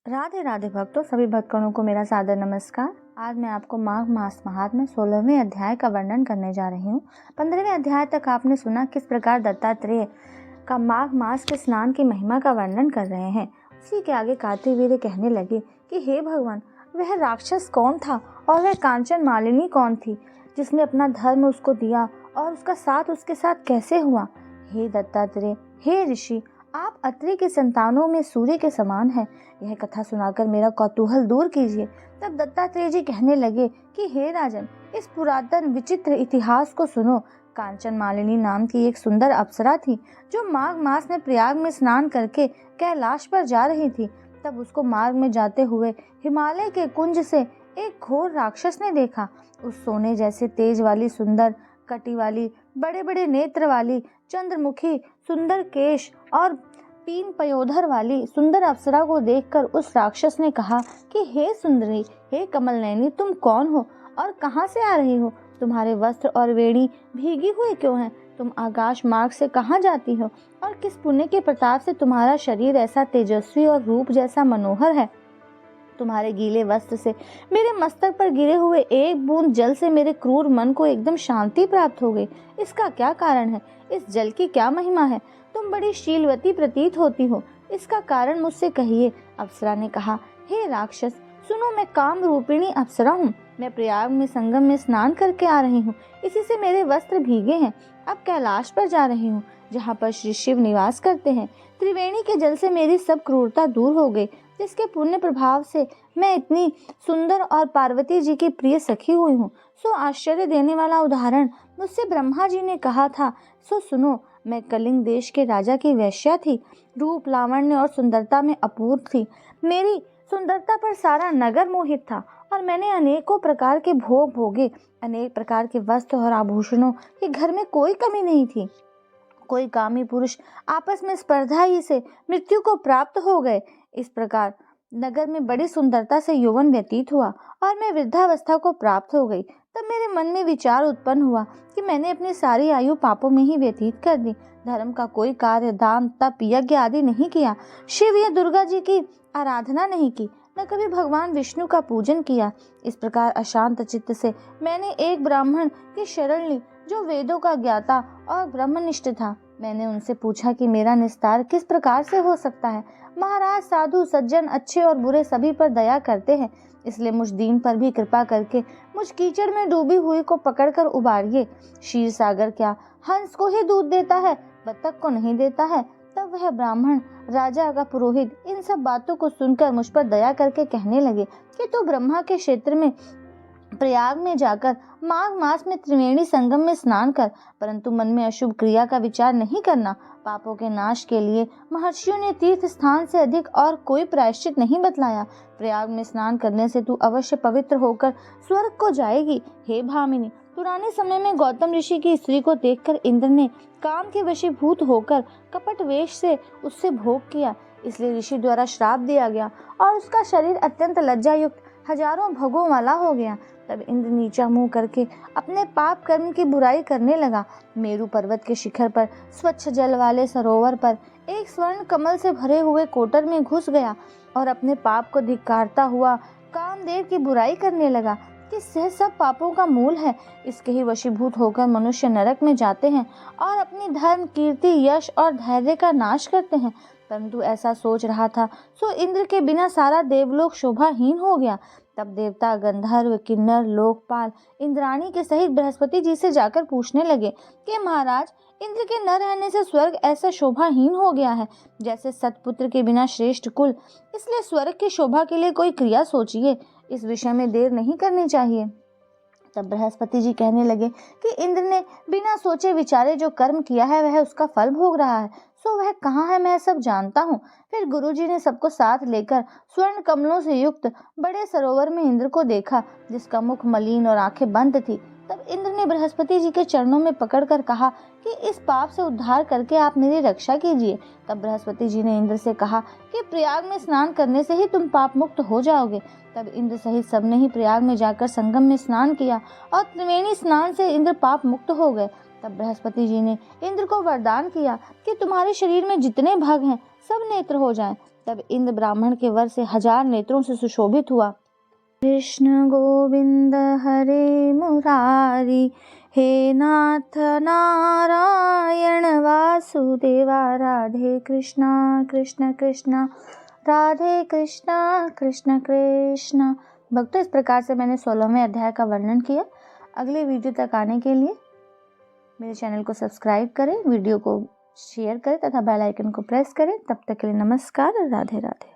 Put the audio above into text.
राधे राधे भक्तों, सभी भक्तगणों को मेरा सादर नमस्कार। आज मैं आपको माघ मास महात्म्य 16वें अध्याय का वर्णन करने जा रही हूँ। 15वें अध्याय तक आपने सुना किस प्रकार दत्तात्रेय का माघ मास के स्नान की महिमा का वर्णन कर रहे हैं। उसी के आगे कार्तिवीर्य कहने लगे कि हे भगवान, वह राक्षस कौन था और वह कांचन मालिनी कौन थी जिसने अपना धर्म उसको दिया और उसका साथ उसके साथ कैसे हुआ। हे दत्तात्रेय, हे ऋषि, आप अत्रि की संतानों में सूर्य के समान हैं। यह कथा सुनाकर मेरा कौतूहल दूर कीजिए। तब दत्तात्रेय जी कहने लगे कि हे राजन, इस पुरातन विचित्र इतिहास को सुनो। कांचन मालिनी नाम की एक सुंदर अप्सरा थी जो माघ मास में प्रयाग में स्नान करके कैलाश पर जा रही थी। तब उसको मार्ग में जाते हुए हिमालय के कुंज से एक घोर राक्षस ने देखा। उस सोने जैसे तेज वाली, सुंदर कटी वाली, बड़े बड़े नेत्र वाली, चंद्रमुखी, सुंदर केश और 3 पयोधर वाली सुंदर अप्सरा को देखकर उस राक्षस ने कहा कि हे सुंदरी, हे कमल नयनी, तुम कौन हो और कहाँ से आ रही हो? तुम्हारे वस्त्र और वेणी भीगी हुई क्यों हैं? तुम आकाश मार्ग से कहाँ जाती हो और किस पुण्य के प्रताप से तुम्हारा शरीर ऐसा तेजस्वी और रूप जैसा मनोहर है? तुम्हारे गीले वस्त्र से मेरे मस्तक पर गिरे हुए एक बूंद जल से मेरे क्रूर मन को एकदम शांति प्राप्त हो गई। इसका क्या कारण है? इस जल की क्या महिमा है? तुम बड़ी शीलवती प्रतीत होती हो, इसका कारण मुझसे कहिए। अप्सरा ने कहा, हे राक्षस, सुनो, मैं काम रूपिणी अप्सरा हूँ। मैं प्रयाग में संगम में स्नान करके आ रही हूँ। इसी से मेरे वस्त्र भीगे हैं। अब कैलाश पर जा रही हूँ, जहाँ पर श्री शिव निवास करते हैं। त्रिवेणी के जल से मेरी सब क्रूरता दूर हो गई, जिसके पुण्य प्रभाव से मैं इतनी सुंदर और पार्वती जी की प्रिय सखी हुई हूँ। सो आश्चर्य देने वाला उदाहरण मुझसे ब्रह्मा जी ने कहा था। सो सुनो, मैं कलिंग देश के राजा की वेश्या थी। रूप, लावण्य और सुंदरता में अपूर्व थी। मेरी सुंदरता पर सारा नगर मोहित था और मैंने अनेकों प्रकार के भोग भोगे। अनेक प्रकार के वस्त्र और आभूषणों के घर में कोई कमी नहीं थी। कोई कामी पुरुष आपस में स्पर्धा ही से मृत्यु को प्राप्त हो गए। इस प्रकार नगर में बड़ी सुंदरता से यौवन व्यतीत हुआ और मैं वृद्धावस्था को प्राप्त हो गई। तब मेरे मन में विचार उत्पन्न हुआ कि मैंने अपनी सारी आयु पापों में ही व्यतीत कर दी। धर्म का कोई कार्य, दान, तप, यज्ञ आदि नहीं किया। शिव या दुर्गा जी की आराधना नहीं की, न कभी भगवान विष्णु का पूजन किया। इस प्रकार अशांत चित्त से मैंने एक ब्राह्मण की शरण ली जो वेदों का ज्ञाता और ब्रह्मनिष्ठ था। मैंने उनसे पूछा कि मेरा निस्तार किस प्रकार से हो सकता है। महाराज, साधु सज्जन अच्छे और बुरे सभी पर दया करते हैं, इसलिए मुझ दीन पर भी कृपा करके मुझ कीचड़ में डूबी हुई को पकड़कर उबारिए। क्षीर सागर क्या हंस को ही दूध देता है, बतख को नहीं देता है? तब वह ब्राह्मण, राजा का पुरोहित, इन सब बातों को सुनकर मुझ पर दया करके कहने लगे कि तू ब्रह्मा के क्षेत्र में प्रयाग में जाकर माघ मास में त्रिवेणी संगम में स्नान कर, परंतु मन में अशुभ क्रिया का विचार नहीं करना। पापों के नाश के लिए महर्षियों ने तीर्थ स्थान से अधिक और कोई प्रायश्चित नहीं बतलाया। प्रयाग में स्नान करने से तू अवश्य पवित्र होकर स्वर्ग को जाएगी। हे भामिनी, पुराने समय में गौतम ऋषि की स्त्री को देखकर इंद्र ने काम के वशीभूत होकर कपट वेश से उससे भोग किया, इसलिए ऋषि द्वारा श्राप दिया गया और उसका शरीर अत्यंत लज्जायुक्त हजारों भगों वाला हो गया। तब इंद्र नीचा मुंह करके अपने पाप कर्म की बुराई करने लगा। मेरु पर्वत के शिखर पर स्वच्छ जल वाले सरोवर पर एक स्वर्ण कमल से भरे हुए कोटर में घुस गया और अपने पाप को धिक्कारता हुआ कामदेव की बुराई करने लगा कि यह सब पापों का मूल है। इसके ही वशीभूत होकर मनुष्य नरक में जाते हैं और अपनी धर्म, कीर्ति, यश और धैर्य का नाश करते हैं। परंतु ऐसा सोच रहा था सो इंद्र के बिना सारा देवलोक शोभाहीन हो गया। तब देवता, गंधर्व, किन्नर, लोकपाल इंद्राणी के सहित बृहस्पति जी से जाकर पूछने लगे कि महाराज, इंद्र के न रहने से स्वर्ग ऐसा शोभाहीन हो गया है जैसे सतपुत्र के बिना श्रेष्ठ कुल। इसलिए स्वर्ग की शोभा के लिए कोई क्रिया सोचिए, इस विषय में देर नहीं करनी चाहिए। तब बृहस्पति जी कहने लगे कि इंद्र ने बिना सोचे विचारे जो कर्म किया है वह उसका फल भोग रहा है। सो वह कहाँ है, मैं सब जानता हूँ। फिर गुरुजी ने सबको साथ लेकर स्वर्ण कमलों से युक्त बड़े सरोवर में इंद्र को देखा, जिसका मुख मलिन और आंखें बंद थी। तब इंद्र ने बृहस्पति जी के चरणों में पकड़कर कहा कि इस पाप से उद्धार करके आप मेरी रक्षा कीजिए। तब बृहस्पति जी ने इंद्र से कहा कि प्रयाग में स्नान करने से ही तुम पाप मुक्त हो जाओगे। तब इंद्र सहित सबने ही प्रयाग में जाकर संगम में स्नान किया और त्रिवेणी स्नान से इंद्र पाप मुक्त हो गए। तब बृहस्पति जी ने इंद्र को वरदान किया कि तुम्हारे शरीर में जितने भाग हैं सब नेत्र हो जाएं। तब इंद्र ब्राह्मण के वर से 1000 नेत्रों से सुशोभित हुआ। कृष्ण गोविंद हरे मुरारी, हे नाथ नारायण वासुदेवा, राधे कृष्णा कृष्ण कृष्ण राधे कृष्णा कृष्ण कृष्ण। भक्तों, इस प्रकार से मैंने 16वें अध्याय का वर्णन किया। अगले वीडियो तक आने के लिए मेरे चैनल को सब्सक्राइब करें, वीडियो को शेयर करें तथा बेल आइकन को प्रेस करें। तब तक के लिए नमस्कार, राधे राधे।